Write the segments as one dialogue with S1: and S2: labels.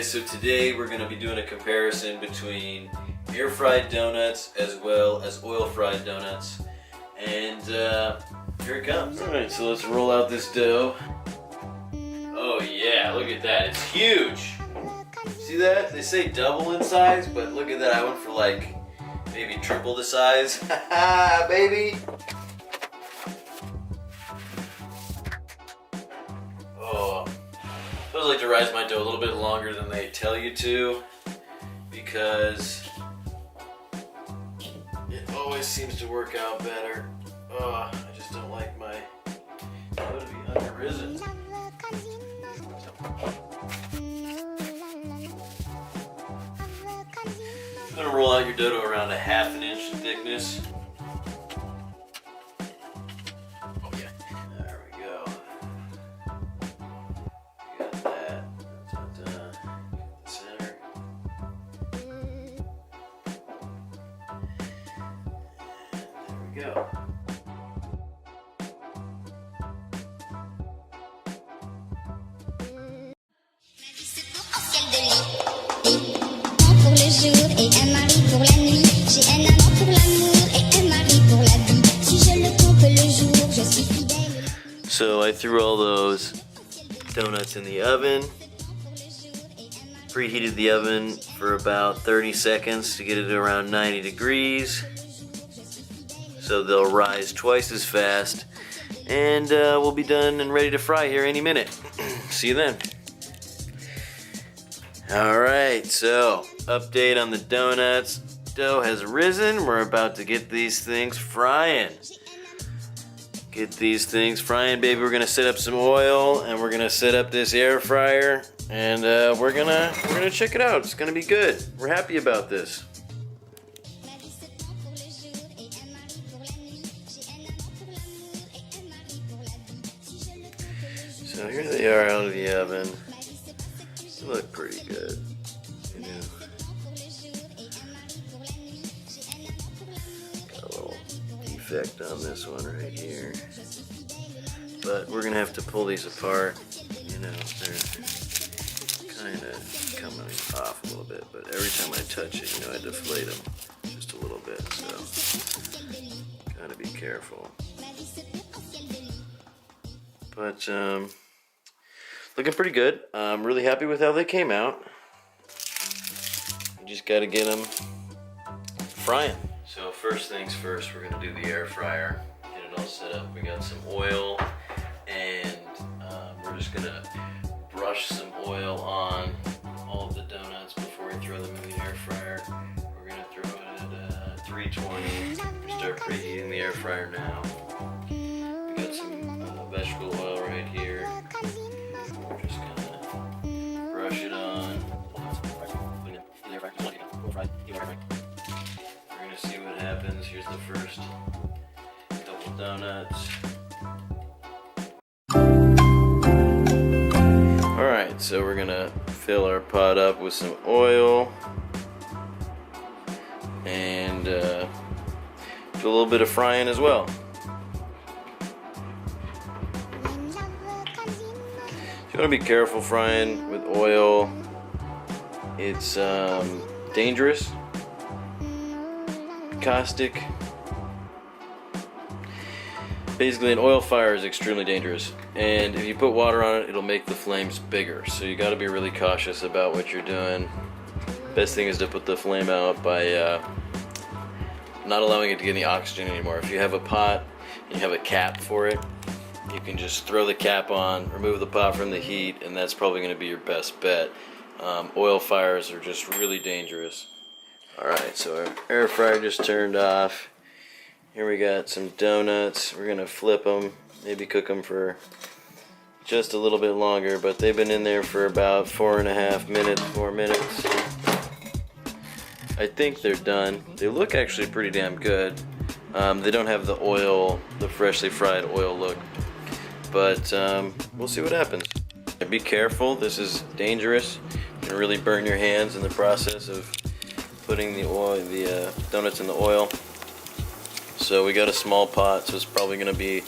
S1: guys, so today we're going to be doing a comparison between air fried donuts as well as oil fried donuts. And here it comes. Alright, so let's roll out this dough. Oh yeah, look at that, it's huge! See that? They say double in size, but look at that, I went for like maybe triple the size. Haha, baby! Oh, I always like to rise my dough a little bit longer than they tell you to, because it always seems to work out better. I just don't like my dough to be under-risen. I'm going to roll out your dough to around a ½ inch in thickness. Oh yeah, there we go. Got that. The center. There we go.
S2: Et un mari pour la nuit. J'ai un amant pour l'amour et un mari pour la vie. Si je le trompe le jour, je suis fidèle.
S1: So I threw all those donuts in the oven. Preheated the oven for about 30 seconds to get it around 90 degrees. So they'll rise twice as fast. And we'll be done and ready to fry here any minute. See you then. Alright, so update on the donuts. Dough has risen. We're about to get these things frying. Get these things frying, baby. We're gonna set up some oil and we're gonna set up this air fryer and we're gonna check it out. It's gonna be good. We're happy about this. So here they are out of the oven. They look pretty good. You know. Got a little defect on this one right here. But we're gonna have to pull these apart. You know, they're kind of coming off a little bit, but every time I touch it, you know, I deflate them just a little bit, so gotta be careful. But looking pretty good. I'm really happy with how they came out. You just gotta get them frying. So first things first, we're gonna do the air fryer. Get it all set up. We got some oil, and we're just gonna brush some oil on all of the donuts before we throw them in the air fryer. We're gonna throw it at 320. We start preheating the air fryer now. We got some vegetable oil right here. We're just gonna brush it on. We're gonna see what happens. Here's the first couple donuts. Alright, so we're gonna fill our pot up with some oil and do a little bit of frying as well. You want to be careful frying with oil. It's dangerous, caustic. Basically, an oil fire is extremely dangerous, and if you put water on it, it'll make the flames bigger. So you got to be really cautious about what you're doing. Best thing is to put the flame out by not allowing it to get any oxygen anymore. If you have a pot and you have a cap for it, you can just throw the cap on, remove the pot from the heat, and that's probably going to be your best bet. Oil fires are just really dangerous. Alright, so our air fryer just turned off. Here we got some donuts. We're going to flip them, maybe cook them for just a little bit longer, but they've been in there for about 4 minutes. I think they're done. They look actually pretty damn good. They don't have the oil, the freshly fried oil look, but we'll see what happens. Be careful, this is dangerous. You can really burn your hands in the process of putting the donuts in the oil. So we got a small pot, so it's probably going to be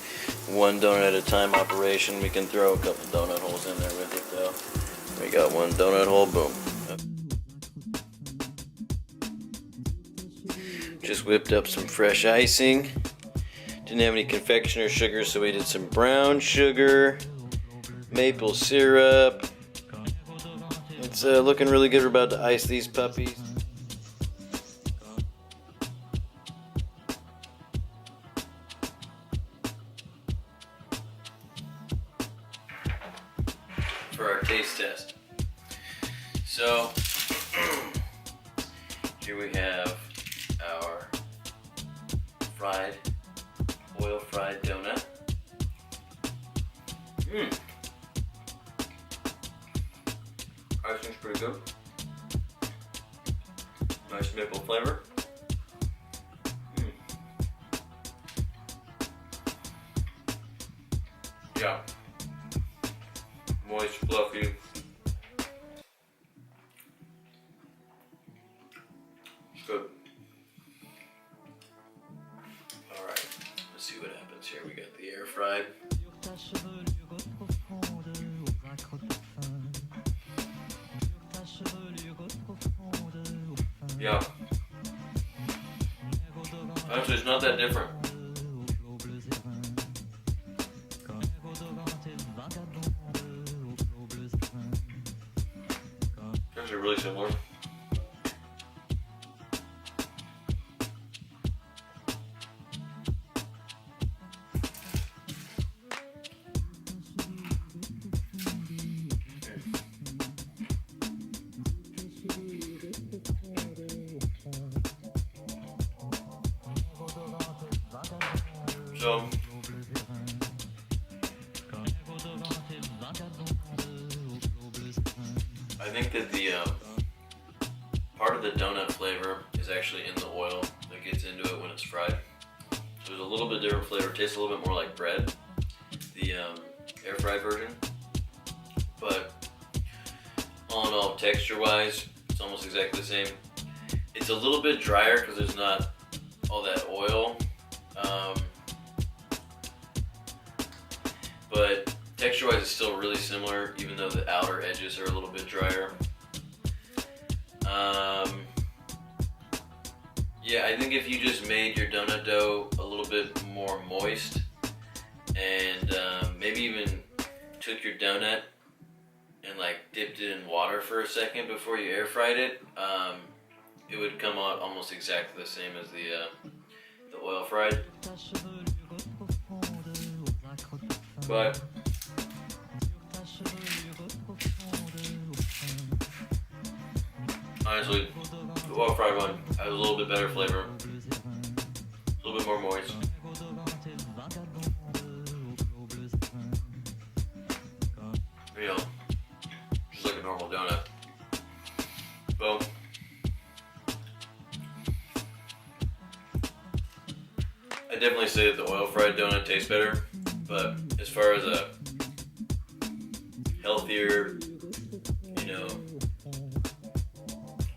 S1: one donut at a time operation. We can throw a couple donut holes in there with it though. We got one donut hole, boom. Just whipped up some fresh icing. Didn't have any confectioner sugar, so we did some brown sugar, maple syrup. It's looking really good. We're about to ice these puppies. For our taste test. So, here we have our oil fried donut. Icing's pretty good. Nice maple flavor. Yeah. Moist, fluffy. It's good. Alright, let's see what happens here. We got the air fried. Yeah. Actually, it's not that different. It's actually really similar. So, I think that the part of the donut flavor is actually in the oil that gets into it when it's fried. So there's a little bit different flavor. It tastes a little bit more like bread, the air fried version. But all in all, texture wise, it's almost exactly the same. It's a little bit drier because there's not all that oil. But texture-wise, it's still really similar, even though the outer edges are a little bit drier. Yeah, I think if you just made your donut dough a little bit more moist, and maybe even took your donut and like dipped it in water for a second before you air fried it, it would come out almost exactly the same as the oil fried. But honestly, the oil fried one has a little bit better flavor, a little bit more moist. You know, just like a normal donut. Well, I definitely say that the oil fried donut tastes better. But as far as a healthier,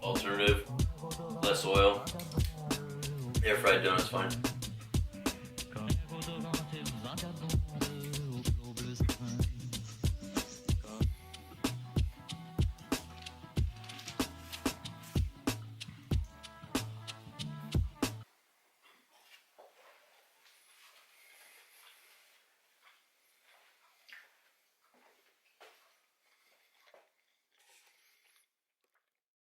S1: alternative, less oil, air fried donut's fine.